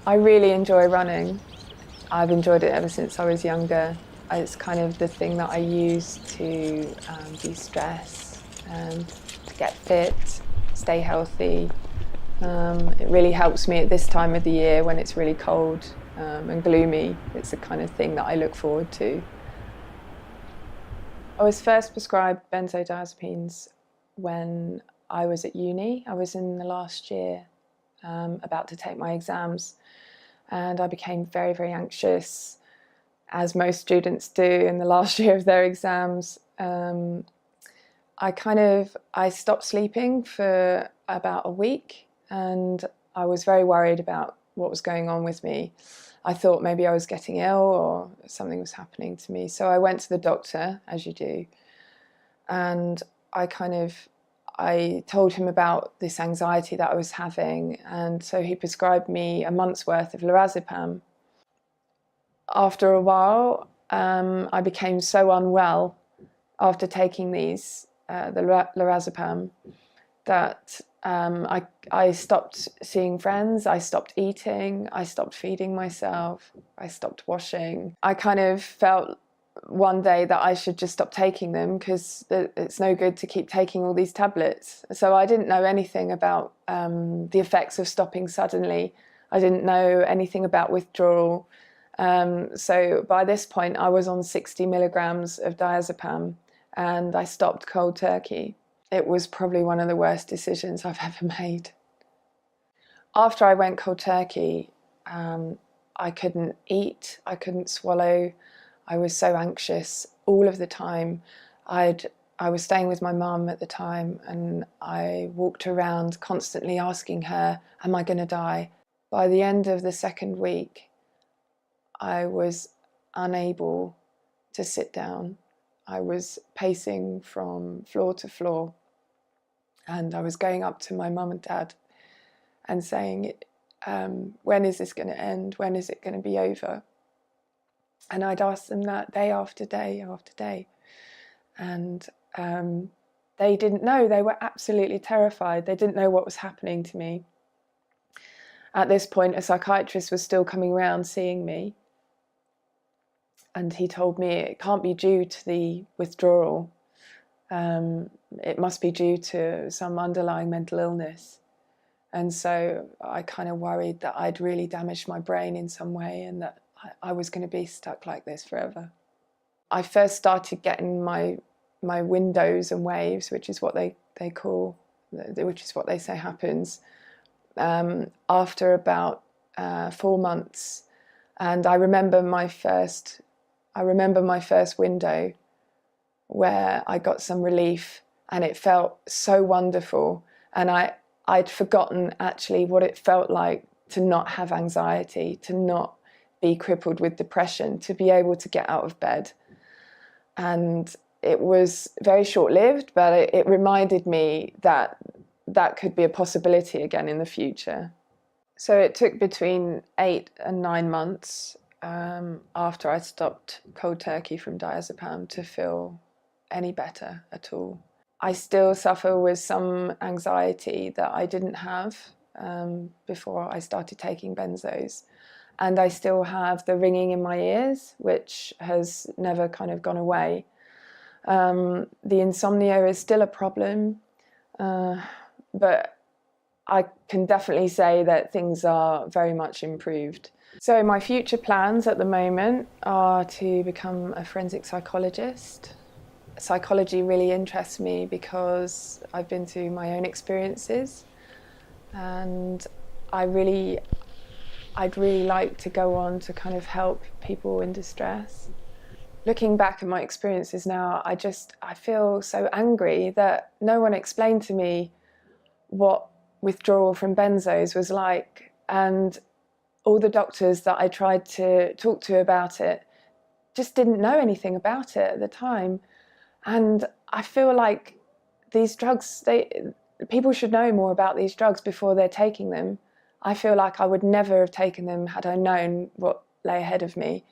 I really enjoy running. I've enjoyed it ever since I was younger. It's kind of the thing that I use to de-stress and to get fit, stay healthy. It really helps me at this time of the year when it's really cold and gloomy. It's the kind of thing that I look forward to. I was first prescribed benzodiazepines when I was at uni. I was in the last year, about to take my exams, and I became very, very anxious, as most students do in the last year of their exams. I stopped sleeping for about a week, and I was very worried about what was going on with me. I thought maybe I was getting ill or something was happening to me. So I went to the doctor, as you do, and I told him about this anxiety that I was having, and so he prescribed me a month's worth of lorazepam. After a while, I became so unwell after taking the lorazepam, that I stopped seeing friends, I stopped eating, I stopped feeding myself, I stopped washing. I kind of felt one day that I should just stop taking them because it's no good to keep taking all these tablets. So I didn't know anything about the effects of stopping suddenly. I didn't know anything about withdrawal. So by this point I was on 60 milligrams of diazepam and I stopped cold turkey. It was probably one of the worst decisions I've ever made. After I went cold turkey, I couldn't eat, I couldn't swallow. I was so anxious all of the time. I was staying with my mum at the time, and I walked around constantly asking her, am I going to die? By the end of the second week, I was unable to sit down. I was pacing from floor to floor, and I was going up to my mum and dad and saying, when is this going to end? When is it going to be over? And I'd ask them that day after day after day. And they didn't know. They were absolutely terrified. They didn't know what was happening to me. At this point, a psychiatrist was still coming around seeing me. And he told me it can't be due to the withdrawal. It must be due to some underlying mental illness. And so I kind of worried that I'd really damaged my brain in some way and that I was going to be stuck like this forever. I first started getting my windows and waves, which is what they say happens, after about 4 months. And I remember my first window where I got some relief, and it felt so wonderful. And I'd forgotten actually what it felt like to not have anxiety, to not be crippled with depression, to be able to get out of bed. And it was very short-lived, but it reminded me that that could be a possibility again in the future. So it took between 8 and 9 months after I stopped cold turkey from diazepam to feel any better at all. I still suffer with some anxiety that I didn't have before I started taking benzos. And I still have the ringing in my ears, which has never kind of gone away. The insomnia is still a problem, but I can definitely say that things are very much improved. So my future plans at the moment are to become a forensic psychologist. Psychology really interests me because I've been through my own experiences, and I'd really like to go on to kind of help people in distress. Looking back at my experiences now, I feel so angry that no one explained to me what withdrawal from benzos was like, and all the doctors that I tried to talk to about it just didn't know anything about it at the time. And I feel like these drugs, people should know more about these drugs before they're taking them. I feel like I would never have taken them had I known what lay ahead of me.